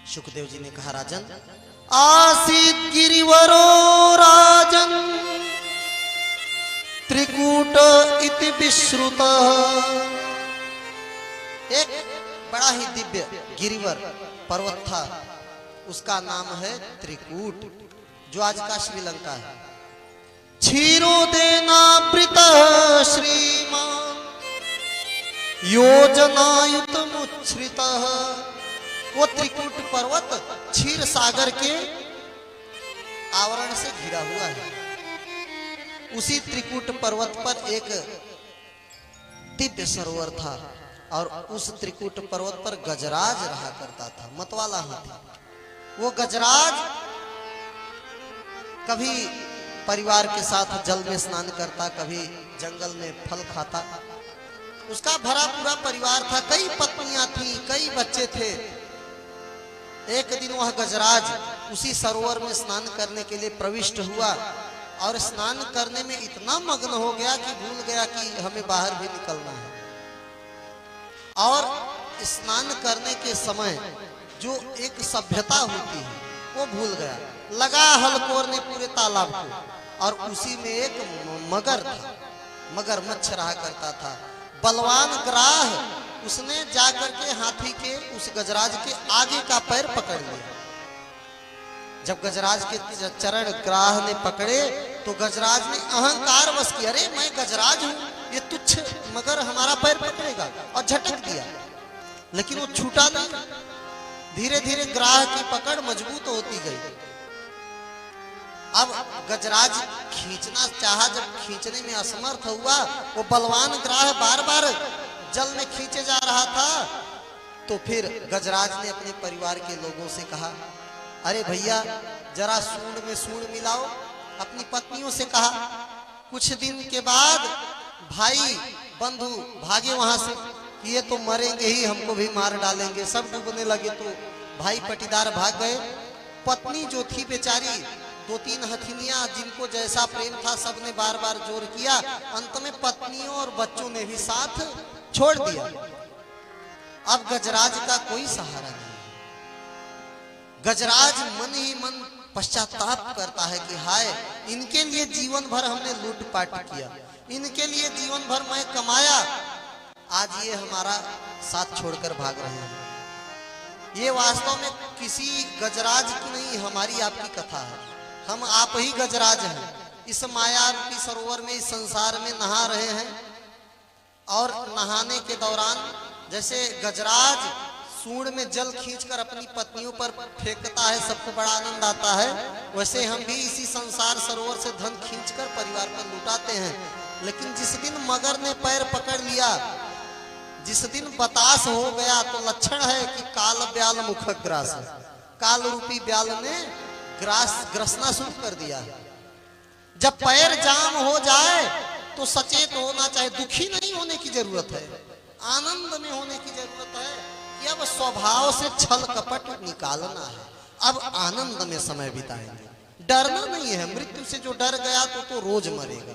सुखदेव जी ने कहा, राजन आसीत गिरिवरो राजन त्रिकूट इति विश्रुत। एक बड़ा ही दिव्य गिरिवर पर्वत था, उसका नाम है त्रिकूट, जो आज का श्रीलंका है। क्षीरोदेनावृत श्रीमान योजनायुतमुच्छ्रित। वो त्रिकूट पर्वत क्षीर सागर के आवरण से घिरा हुआ है। उसी त्रिकूट पर्वत पर एक दिव्य सरोवर था और उस त्रिकूट पर्वत पर गजराज रहा करता था, मतवाला हाथी। वो गजराज कभी परिवार के साथ जल में स्नान करता, कभी जंगल में फल खाता। उसका भरा पूरा परिवार था, कई पत्नियां थी, कई बच्चे थे। एक दिन वह गजराज उसी सरोवर में स्नान करने के लिए प्रविष्ट हुआ और स्नान करने में इतना मग्न हो गया कि भूल गया कि हमें बाहर भी निकलना है। और स्नान करने के समय जो एक सभ्यता होती है वो भूल गया। लगा हलकोर ने पूरे तालाब को, और उसी में एक मगर था, मगरमच्छ रहा करता था। बलवान ग्राह उसने जाकर के हाथी के उस गजराज के आगे का पैर पकड़ लिया। जब गजराज के चरण ग्राह ने पकड़े तो गजराज ने अहंकार वश किया, अरे मैं गजराज हूं, ये तुच्छ मगर हमारा पैर पकड़ेगा, और झटक दिया। लेकिन वो छूटा नहीं। धीरे धीरे ग्राह की पकड़ मजबूत होती गई। अब गजराज खींचना चाहा, जब खींचने में असमर्थ हुआ, वो बलवान ग्राह बार बार जल में खींचे जा रहा था। तो फिर गजराज ने अपने परिवार के लोगों से कहा, अरे भैया जरा सूंड में सूंड मिलाओ। अपनी पत्नियों से कहा। कुछ दिन के बाद भाई बंधु भागे वहां से कि ये तो मरेंगे ही, हमको भी मार डालेंगे। सब डूबने लगे तो भाई पटीदार भाग गए। पत्नी जो थी बेचारी, 2-3 हथिनियां जिनको जैसा प्रेम था, सबने बार बार जोर किया। अंत में पत्नियों और बच्चों ने भी साथ छोड़ दिया। अब गजराज का कोई सहारा नहीं। गजराज मन ही मन पश्चाताप करता है कि हाय, इनके लिए जीवन भर हमने लूटपाट किया, इनके लिए जीवन भर मैं कमाया, आज ये हमारा साथ छोड़कर भाग रहे हैं। ये वास्तव में किसी गजराज की नहीं, हमारी आपकी कथा है। हम आप ही गजराज हैं। इस माया रूपी सरोवर में, इस संसार में नहा रहे हैं। और नहाने के दौरान जैसे गजराज सूंड में जल खींचकर अपनी पत्नियों पर फेंकता है, सबको बड़ा आनंद आता है, वैसे हम भी इसी संसार सरोवर से धन खींचकर परिवार पर लुटाते हैं। लेकिन जिस दिन मगर ने पैर पकड़ लिया, जिस दिन बतास हो गया, तो लक्षण है कि काल ब्याल मुखग्रास है। काल रूपी ब्याल ने ग्रसना शुरू कर दिया। जब पैर जाम हो जाए तो सचेत होना चाहिए। दुखी नहीं होने की जरूरत है, आनंद में होने की जरूरत है कि अब स्वभाव से छल कपट निकालना है। अब आनंद में समय बिताएंगे, डरना नहीं है। मृत्यु से जो डर गया तो रोज मरेगा।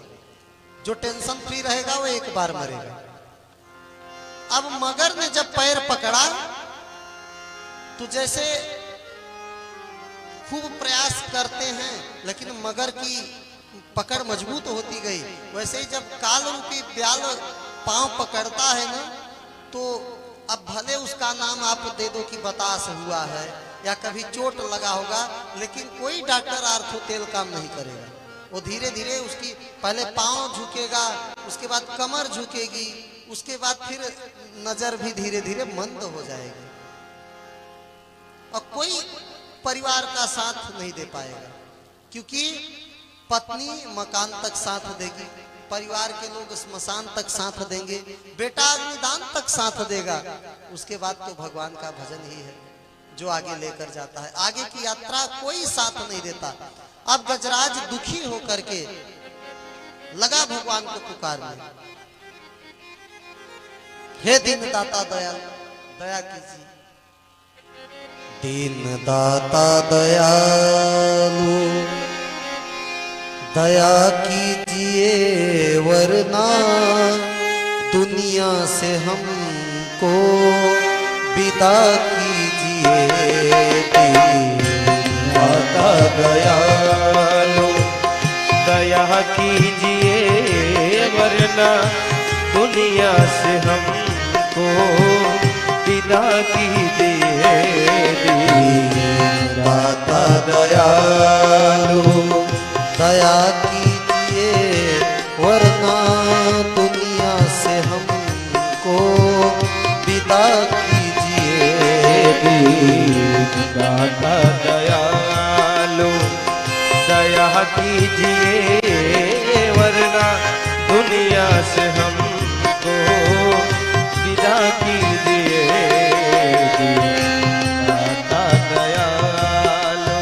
जो टेंशन फ्री रहेगा वो एक बार मरेगा। अब मगर ने जब पैर पकड़ा तो जैसे खूब प्रयास करते हैं, लेकिन मगर की पकड़ मजबूत होती गई। वैसे ही जब काल रूपी ब्याल पांव पकड़ता है ना, तो अब भले उसका नाम आप दे दो कि बतास हुआ है या कभी चोट लगा होगा, लेकिन कोई डॉक्टर आर्थो तेल काम नहीं करेगा। वो धीरे धीरे उसकी पहले पांव झुकेगा, उसके बाद कमर झुकेगी, उसके बाद फिर नजर भी धीरे धीरे मंद हो जाएगी। और कोई परिवार का साथ नहीं दे पाएगा, क्योंकि पत्नी मकान तक साथ देगी, परिवार के लोग स्मशान तक साथ देंगे, बेटा अग्निदान तक साथ देगा। उसके बाद तो भगवान का भजन ही है जो आगे लेकर जाता है। आगे की यात्रा कोई साथ नहीं देता। अब गजराज दुखी होकर के लगा भगवान को पुकारने, हे दीन दाता दया दया कीजिए। दीन दाता दयालु दया कीजिए, वरना दुनिया से हमको विदा कीजिए। वरना दुनिया से हमको विदा कीजिए। दाता दयालु दया कीजिए, वरना दुनिया से हमको विदा कीजिए। दाता दयालु दया कीजिए, वरना दुनिया से हमको विदा कीजिए। दाता दयालु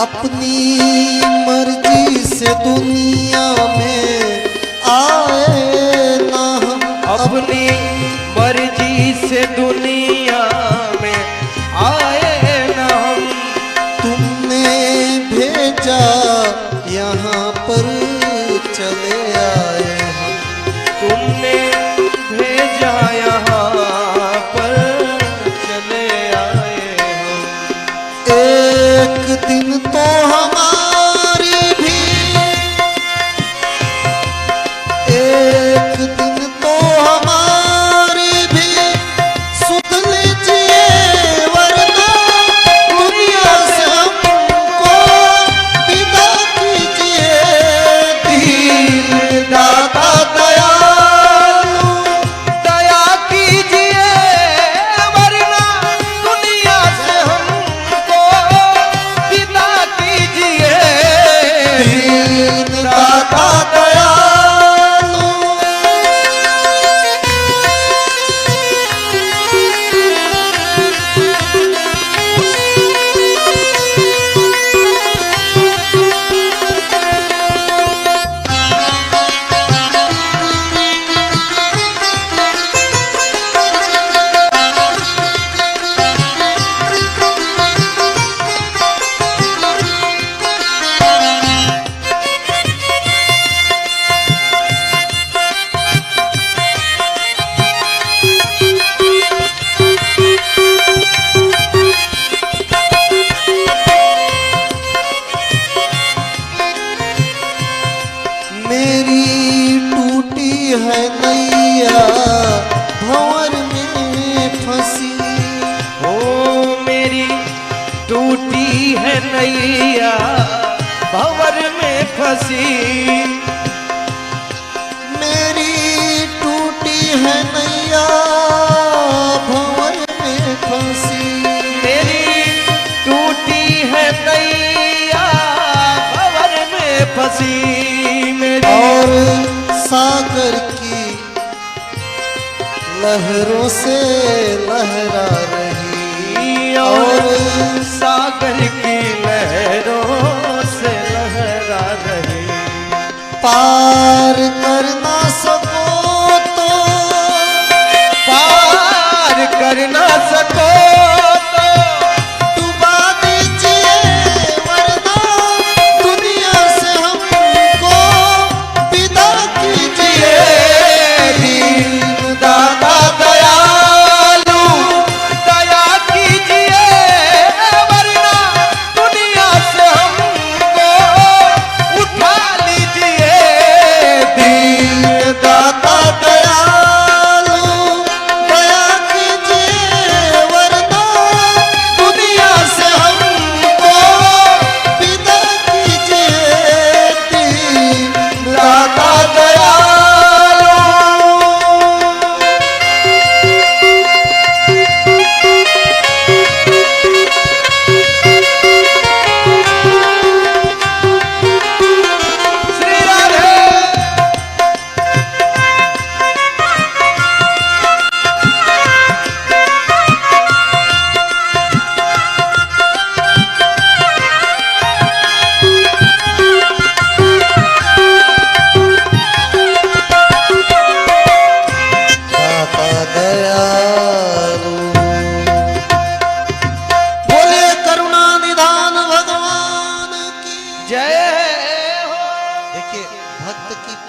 अपनी मर्जी से दुनिया में आए ना हम, अपनी मर्जी से दुनिया में आए न हम। तुमने भेजा यहाँ पर चले आए हम। तुमने भेजा यहाँ पर चले आए हम। एक दिन तो हमारी भी, एक दिन तो हमारी भी सुध लीजिए, वरना दुनिया से हमको विदा कीजिए। दीन दाता दयालु दया कीजिए, वरना दुनिया से हमको विदा कीजिए। दीन दाता दयालु मेरी टूटी है नैया भंवर में फंसी। ओ मेरी टूटी है नैया भंवर में फंसी। मेरी टूटी है नैया भंवर में फंसी। मेरी टूटी है नैया भंवर में फंसी। मेरी और सागर की लहरों से लहरा रही, और सागर की लहरों से लहरा रही। पार कर ना सको तो, पार कर ना सको तो डुबा दीजिए, वरना दुनिया से हमको विदा कीजिए। दीन दाता दयालु दया कीजिए, वरना दुनिया से हमको उठा लीजिए।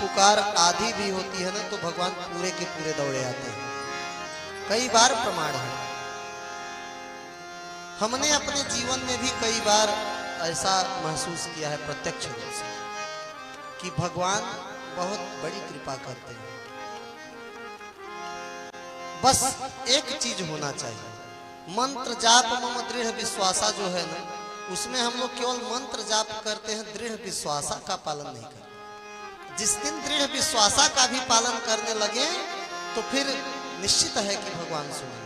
पुकार आधी भी होती है ना तो भगवान पूरे के पूरे दौड़े आते हैं। कई बार प्रमाण है, हमने अपने जीवन में भी कई बार ऐसा महसूस किया है प्रत्यक्ष रूप से कि भगवान बहुत बड़ी कृपा करते हैं। बस एक चीज होना चाहिए, मंत्र जाप मम दृढ़ विश्वासा जो है ना, उसमें हम लोग केवल मंत्र जाप करते हैं, दृढ़ विश्वासा का पालन नहीं करते। जिस दिन दृढ़ विश्वासा का भी पालन करने लगे तो फिर निश्चित है कि भगवान सुनेंगे।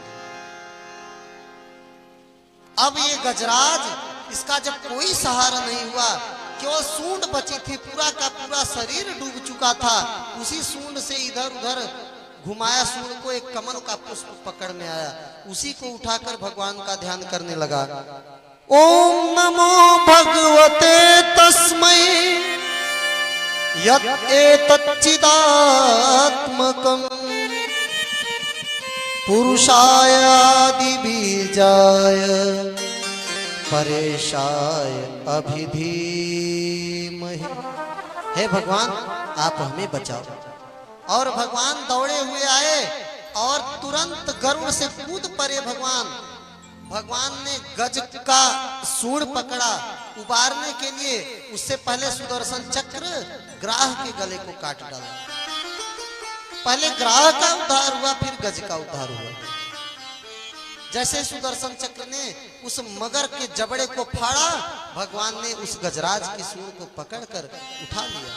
अब ये गजराज, इसका जब कोई सहारा नहीं हुआ, केवल सूंड बची थी, पूरा का पूरा शरीर डूब चुका था, उसी सूंड से इधर उधर घुमाया, सूंड को एक कमल का पुष्प पकड़ में आया, उसी को उठाकर भगवान का ध्यान करने लगा। ओम नमो भगवते तस्मै यत् एतच्चिदात्मकं पुरुषाय आदिबीजाय परेशाय अभिधीमहि। हे भगवान, आप हमें बचाओ। और भगवान दौड़े हुए आए और तुरंत गरुड़ से कूद पड़े भगवान ने गज का सूंड पकड़ा उबारने के लिए। उससे पहले सुदर्शन चक्र ग्राह के गले को काट डाला। पहले ग्राह का उद्धार हुआ, फिर गज का उद्धार हुआ। जैसे सुदर्शन चक्र ने उस मगर के जबड़े को फाड़ा, भगवान ने उस गजराज की सूंड को पकड़कर उठा लिया।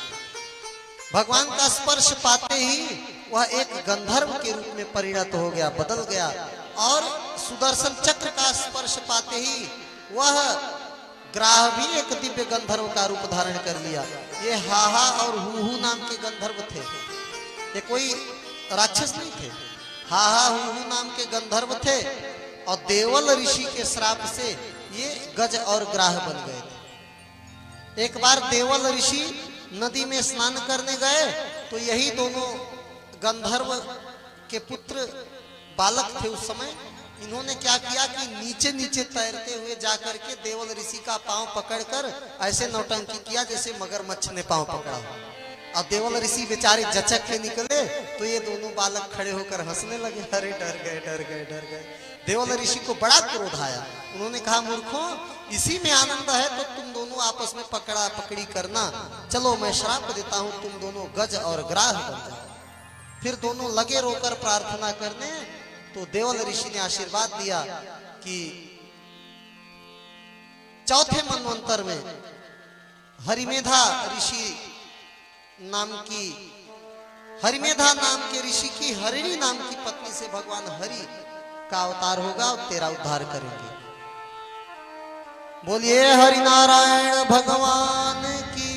भगवान का स्पर्श पाते ही वह एक गंधर्व के रूप में परिणत हो गया, बदल गया। और सुदर्शन चक्र का स्पर्श पाते ही वह ग्राह भी एक दिव्य गंधर्व का रूप धारण कर लिया। ये हाहा और हूहू नाम के गंधर्व थे, ये कोई राक्षस नहीं थे। हाहा हूहू नाम के गंधर्व थे और देवल ऋषि के श्राप से ये गज और ग्राह बन गए थे। एक बार देवल ऋषि नदी में स्नान करने गए तो यही दोनों गंधर्व के पुत्र बालक थे उस समय। इन्होंने क्या किया कि नीचे नीचे तैरते हुए जाकर के देवल ऋषि का पांव पकड़कर ऐसे नौटंकी किया जैसे मगरमच्छ ने पांव पकड़ा। अब देवल ऋषि बेचारे जचक के निकले तो ये दोनों बालक खड़े होकर हंसने लगे। अरे डर गए डर गए डर गए। देवल ऋषि को बड़ा क्रोध आया। उन्होंने कहा, मूर्खों, इसी में आनंद है तो तुम दोनों आपस में पकड़ा पकड़ी करना। चलो मैं श्राप देता हूं, तुम दोनों गज और ग्राह बन जाओ। फिर दोनों लगे रोकर प्रार्थना करने। तो देवल ऋषि ने आशीर्वाद दिया कि चौथे मनवंतर में हरिमेधा नाम के ऋषि की हरिणी नाम की पत्नी से भगवान हरि का अवतार होगा और तेरा उद्धार करेंगे। बोलिए हरि नारायण भगवान की।